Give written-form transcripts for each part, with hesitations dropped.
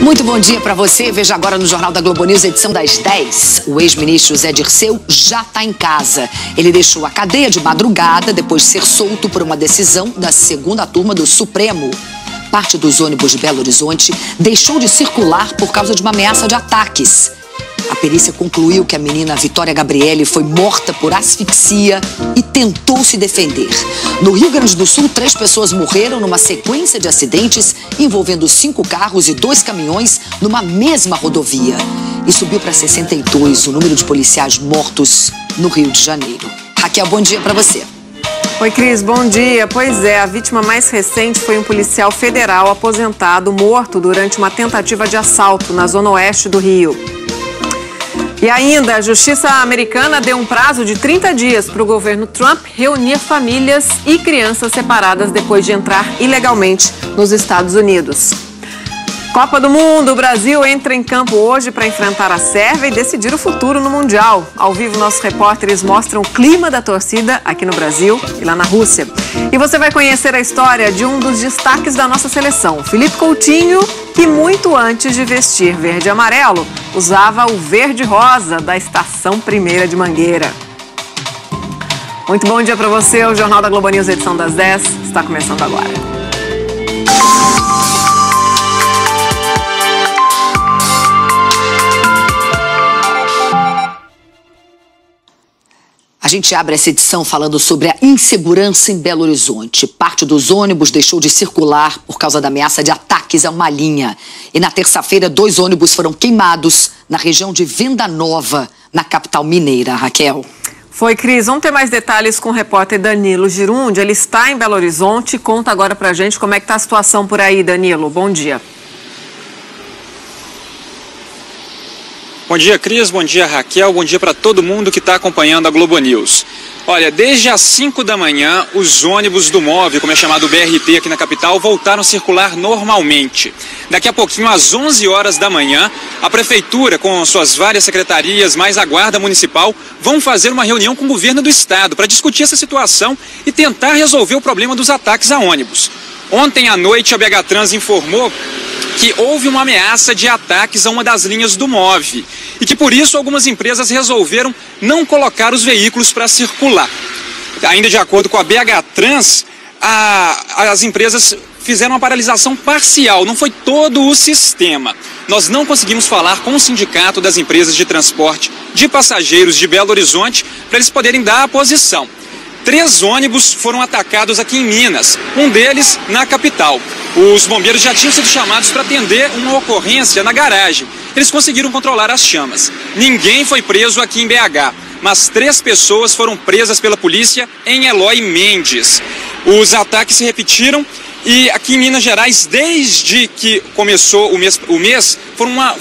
Muito bom dia para você. Veja agora no Jornal da Globo News, edição das 10. O ex-ministro Zé Dirceu já está em casa. Ele deixou a cadeia de madrugada depois de ser solto por uma decisão da segunda turma do Supremo. Parte dos ônibus de Belo Horizonte deixou de circular por causa de uma ameaça de ataques. A perícia concluiu que a menina Vitória Gabriele foi morta por asfixia e tentou se defender. No Rio Grande do Sul, 3 pessoas morreram numa sequência de acidentes envolvendo 5 carros e 2 caminhões numa mesma rodovia. E subiu para 62 o número de policiais mortos no Rio de Janeiro. Raquel, bom dia para você. Oi, Cris, bom dia. Pois é, a vítima mais recente foi um policial federal aposentado morto durante uma tentativa de assalto na zona oeste do Rio. E ainda, a justiça americana deu um prazo de 30 dias para o governo Trump reunir famílias e crianças separadas depois de entrar ilegalmente nos Estados Unidos. Copa do Mundo, o Brasil entra em campo hoje para enfrentar a Sérvia e decidir o futuro no Mundial. Ao vivo, nossos repórteres mostram o clima da torcida aqui no Brasil e lá na Rússia. E você vai conhecer a história de um dos destaques da nossa seleção, Felipe Coutinho, que muito antes de vestir verde e amarelo, usava o verde rosa da Estação Primeira de Mangueira. Muito bom dia para você, o Jornal da Globo News, edição das 10, está começando agora. A gente abre essa edição falando sobre a insegurança em Belo Horizonte. Parte dos ônibus deixou de circular por causa da ameaça de ataques a uma linha. E na terça-feira, 2 ônibus foram queimados na região de Venda Nova, na capital mineira. Raquel. Foi, Cris. Vamos ter mais detalhes com o repórter Danilo Girundi. Ele está em Belo Horizonte. Conta agora pra gente como é que tá a situação por aí, Danilo. Bom dia. Bom dia, Cris. Bom dia, Raquel. Bom dia para todo mundo que está acompanhando a Globo News. Olha, desde as 5 da manhã, os ônibus do MOVE, como é chamado o BRT aqui na capital, voltaram a circular normalmente. Daqui a pouquinho, às 11 horas da manhã, a Prefeitura, com suas várias secretarias, mais a Guarda Municipal, vão fazer uma reunião com o governo do estado para discutir essa situação e tentar resolver o problema dos ataques a ônibus. Ontem à noite, a BH Trans informou que houve uma ameaça de ataques a uma das linhas do MOVE e que por isso algumas empresas resolveram não colocar os veículos para circular. Ainda de acordo com a BH Trans, as empresas fizeram uma paralisação parcial, não foi todo o sistema. Nós não conseguimos falar com o sindicato das empresas de transporte de passageiros de Belo Horizonte para eles poderem dar a posição. 3 ônibus foram atacados aqui em Minas, um deles na capital. Os bombeiros já tinham sido chamados para atender uma ocorrência na garagem. Eles conseguiram controlar as chamas. Ninguém foi preso aqui em BH, mas 3 pessoas foram presas pela polícia em Eloy Mendes. Os ataques se repetiram e aqui em Minas Gerais, desde que começou o mês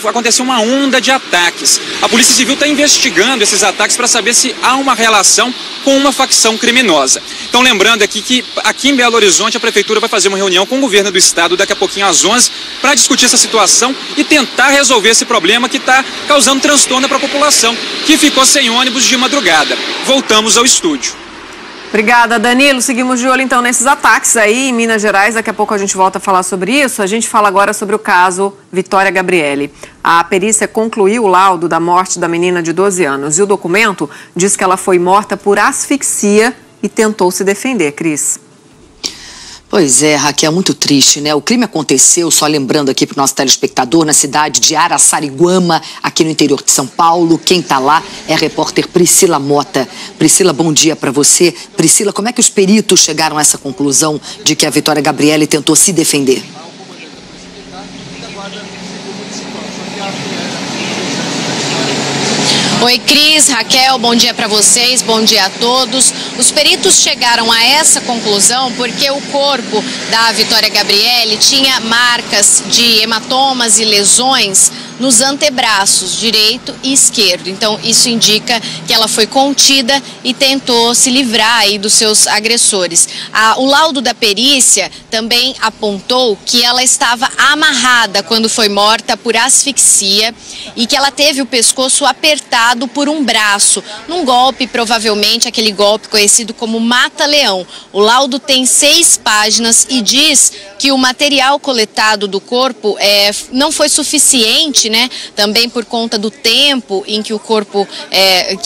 aconteceu uma onda de ataques. A Polícia Civil está investigando esses ataques para saber se há uma relação com uma facção criminosa. Então, lembrando aqui que aqui em Belo Horizonte a Prefeitura vai fazer uma reunião com o governo do estado daqui a pouquinho às 11 para discutir essa situação e tentar resolver esse problema que está causando transtorno para a população, que ficou sem ônibus de madrugada. Voltamos ao estúdio. Obrigada, Danilo. Seguimos de olho, então, nesses ataques aí em Minas Gerais. Daqui a pouco a gente volta a falar sobre isso. A gente fala agora sobre o caso Vitória Gabriele. A perícia concluiu o laudo da morte da menina de 12 anos. E o documento diz que ela foi morta por asfixia e tentou se defender, Cris. Pois é, Raquel, muito triste, né? O crime aconteceu, só lembrando aqui para o nosso telespectador, na cidade de Araçariguama, aqui no interior de São Paulo. Quem está lá é a repórter Priscila Mota. Priscila, bom dia para você. Priscila, como é que os peritos chegaram a essa conclusão de que a Vitória Gabriele tentou se defender? Oi, Cris, Raquel, bom dia para vocês, bom dia a todos. Os peritos chegaram a essa conclusão porque o corpo da Vitória Gabriele tinha marcas de hematomas e lesões nos antebraços direito e esquerdo. Então isso indica que ela foi contida e tentou se livrar aí dos seus agressores. O laudo da perícia também apontou que ela estava amarrada quando foi morta por asfixia e que ela teve o pescoço apertado por um braço, num golpe, provavelmente aquele golpe conhecido como mata-leão. O laudo tem 6 páginas e diz que o material coletado do corpo não foi suficiente, né? Também por conta do tempo em que o corpo,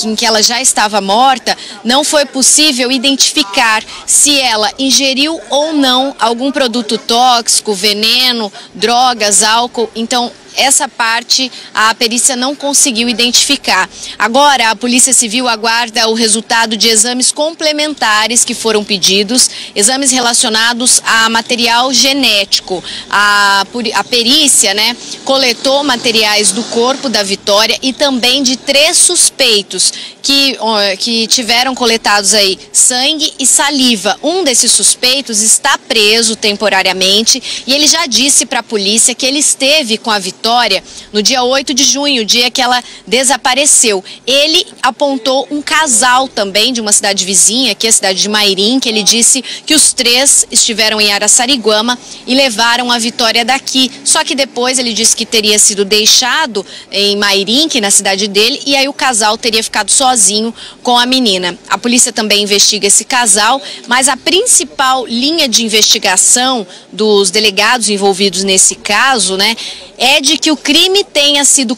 em que ela já estava morta, não foi possível identificar se ela ingeriu ou não algum produto tóxico, veneno, drogas, álcool. Então, essa parte a perícia não conseguiu identificar. Agora, a Polícia Civil aguarda o resultado de exames complementares que foram pedidos, exames relacionados a material genético. A perícia, né, coletou materiais do corpo da Vitória e também de 3 suspeitos que tiveram coletados aí sangue e saliva. Um desses suspeitos está preso temporariamente e ele já disse para a polícia que ele esteve com a Vitória no dia 8 de junho, dia que ela desapareceu. Ele apontou um casal também de uma cidade vizinha, que é a cidade de Mairim, que ele disse que os 3 estiveram em Araçariguama e levaram a Vitória daqui. Só que depois ele disse que teria sido deixado em Mairim, que é na cidade dele, e aí o casal teria ficado sozinho com a menina. A polícia também investiga esse casal, mas a principal linha de investigação dos delegados envolvidos nesse caso, né, é de que o crime tenha sido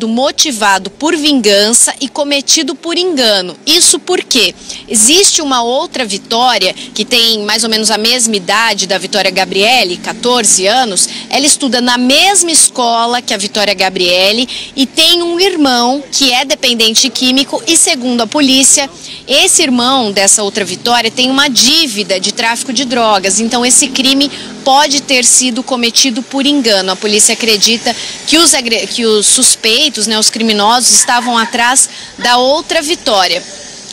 motivado por vingança e cometido por engano. Isso porque existe uma outra Vitória que tem mais ou menos a mesma idade da Vitória Gabriele, 14 anos. Ela estuda na mesma escola que a Vitória Gabriele e tem um irmão que é dependente químico e, segundo a polícia, esse irmão dessa outra Vitória tem uma dívida de tráfico de drogas. Então esse crime pode ter sido cometido por engano. A polícia acredita que os suspeitos, né, os criminosos, estavam atrás da outra Vitória.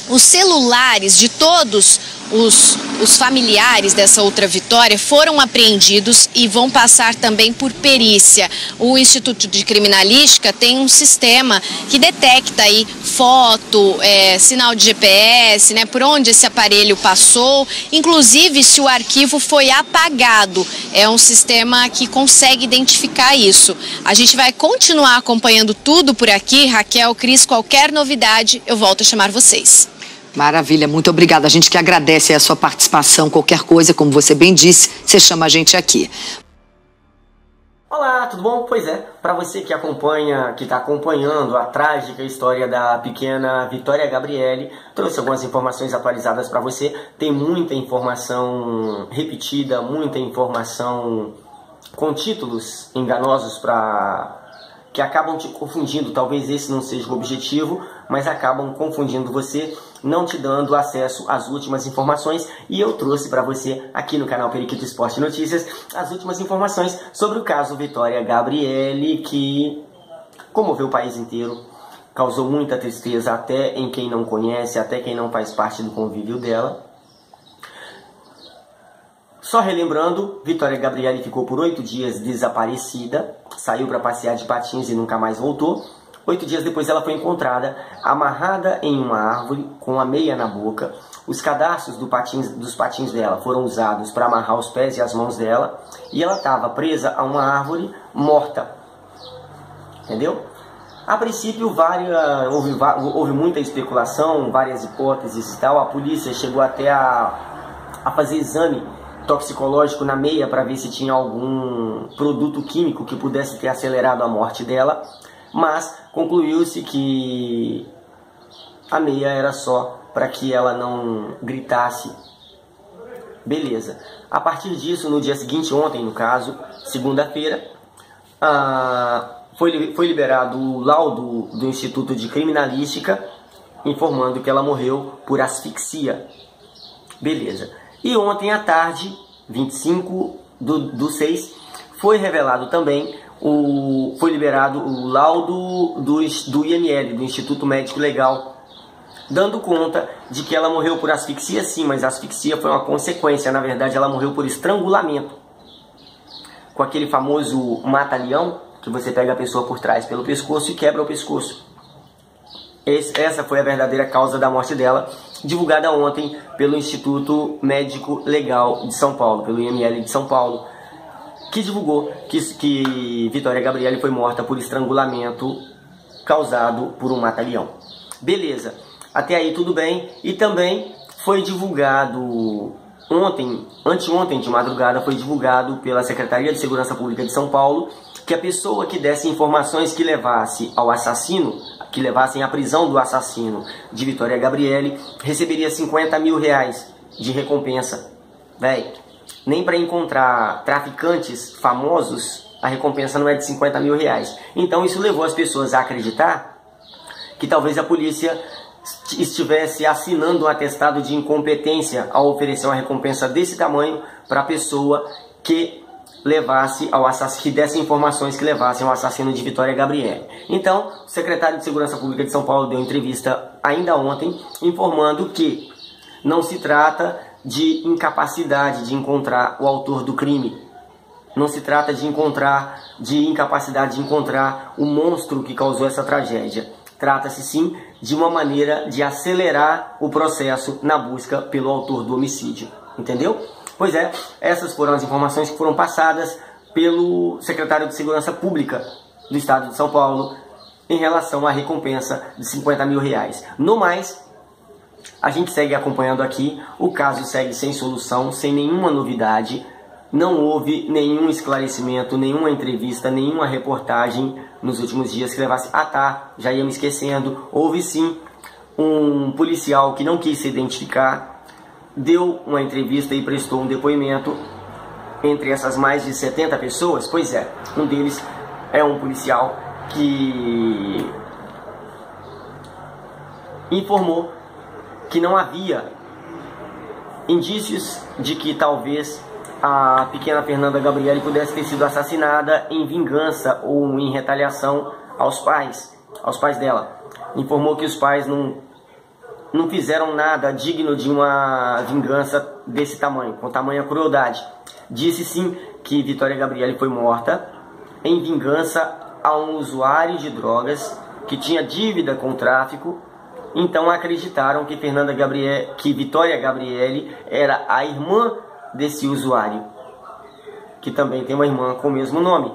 Os celulares de todos os familiares dessa outra Vitória foram apreendidos e vão passar também por perícia. O Instituto de Criminalística tem um sistema que detecta aí foto, sinal de GPS, né, por onde esse aparelho passou, inclusive se o arquivo foi apagado. É um sistema que consegue identificar isso. A gente vai continuar acompanhando tudo por aqui. Raquel, Cris, qualquer novidade, eu volto a chamar vocês. Maravilha, muito obrigada. A gente que agradece a sua participação. Qualquer coisa, como você bem disse, você chama a gente aqui. Olá, tudo bom? Pois é, para você que está acompanhando a trágica história da pequena Vitória Gabriele, trouxe algumas informações atualizadas para você. Tem muita informação repetida, muita informação com títulos enganosos que acabam te confundindo. Talvez esse não seja o objetivo, mas acabam confundindo você, não te dando acesso às últimas informações. E eu trouxe para você aqui no canal Periquito Esporte Notícias as últimas informações sobre o caso Vitória Gabriele, que comoveu o país inteiro, causou muita tristeza até em quem não conhece, até quem não faz parte do convívio dela. Só relembrando, Vitória Gabriele ficou por 8 dias desaparecida, saiu para passear de patins e nunca mais voltou. 8 dias depois ela foi encontrada amarrada em uma árvore com a meia na boca. Os cadarços dos patins dela foram usados para amarrar os pés e as mãos dela. E ela estava presa a uma árvore morta. Entendeu? A princípio houve muita especulação, várias hipóteses e tal. A polícia chegou até a fazer exame toxicológico na meia para ver se tinha algum produto químico que pudesse ter acelerado a morte dela. Mas concluiu-se que a meia era só para que ela não gritasse. Beleza. A partir disso, no dia seguinte, ontem no caso, segunda-feira, foi liberado o laudo do Instituto de Criminalística informando que ela morreu por asfixia. Beleza. E ontem à tarde, 25 do 6, foi revelado também, foi liberado o laudo do IML, do Instituto Médico Legal, dando conta de que ela morreu por asfixia sim, mas a asfixia foi uma consequência. Na verdade, ela morreu por estrangulamento, com aquele famoso mata-leão, que você pega a pessoa por trás pelo pescoço e quebra o pescoço. Essa foi a verdadeira causa da morte dela, divulgada ontem pelo Instituto Médico Legal de São Paulo, pelo IML de São Paulo, que divulgou que Vitória Gabrielle foi morta por estrangulamento causado por um mata-leão. Beleza, até aí tudo bem. E também foi divulgado anteontem de madrugada, foi divulgado pela Secretaria de Segurança Pública de São Paulo que a pessoa que desse informações que levasse ao assassino, que levassem à prisão do assassino de Vitória Gabrielle, receberia 50 mil reais de recompensa. Véi, nem para encontrar traficantes famosos a recompensa não é de 50 mil reais. Então isso levou as pessoas a acreditar que talvez a polícia estivesse assinando um atestado de incompetência ao oferecer uma recompensa desse tamanho para a pessoa que levasse ao assassino, que desse informações que levassem ao assassino de Vitória Gabrielle. Então, o secretário de Segurança Pública de São Paulo deu entrevista ainda ontem, informando que não se trata de incapacidade de encontrar o autor do crime. Não se trata de incapacidade de encontrar o monstro que causou essa tragédia. Trata-se sim de uma maneira de acelerar o processo na busca pelo autor do homicídio. Entendeu? Pois é, essas foram as informações que foram passadas pelo secretário de Segurança Pública do Estado de São Paulo em relação à recompensa de 50 mil reais. No mais, a gente segue acompanhando aqui, o caso segue sem solução, sem nenhuma novidade. Não houve nenhum esclarecimento, nenhuma entrevista, nenhuma reportagem nos últimos dias que levasse... Ah tá, já ia me esquecendo. Houve sim um policial que não quis se identificar, deu uma entrevista e prestou um depoimento entre essas mais de 70 pessoas. Pois é, um deles é um policial que informou que não havia indícios de que talvez a pequena Fernanda Gabrielle pudesse ter sido assassinada em vingança ou em retaliação aos pais dela. Informou que os pais não fizeram nada digno de uma vingança desse tamanho, com tamanha crueldade. Disse sim que Vitória Gabrielle foi morta em vingança a um usuário de drogas que tinha dívida com o tráfico. Então acreditaram que Vitória Gabrielle era a irmã desse usuário, que também tem uma irmã com o mesmo nome.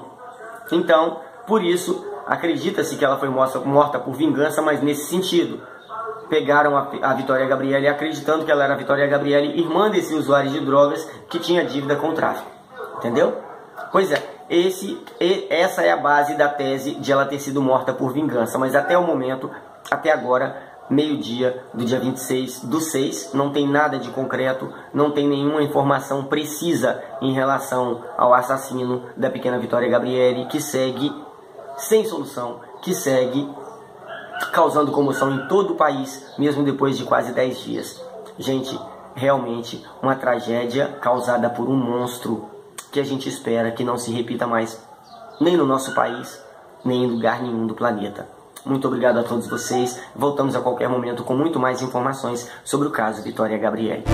Então, por isso, acredita-se que ela foi morta por vingança, mas nesse sentido. Pegaram a Vitória Gabrielle acreditando que ela era a Vitória Gabrielle, irmã desse usuário de drogas que tinha dívida com o tráfico. Entendeu? Pois é, essa é a base da tese de ela ter sido morta por vingança. Mas até o momento, até agora, meio-dia do dia 26/6, não tem nada de concreto, não tem nenhuma informação precisa em relação ao assassino da pequena Vitória Gabrielle, que segue sem solução, que segue causando comoção em todo o país, mesmo depois de quase 10 dias. Gente, realmente uma tragédia causada por um monstro que a gente espera que não se repita mais, nem no nosso país, nem em lugar nenhum do planeta. Muito obrigado a todos vocês. Voltamos a qualquer momento com muito mais informações sobre o caso Vitória Gabrielle.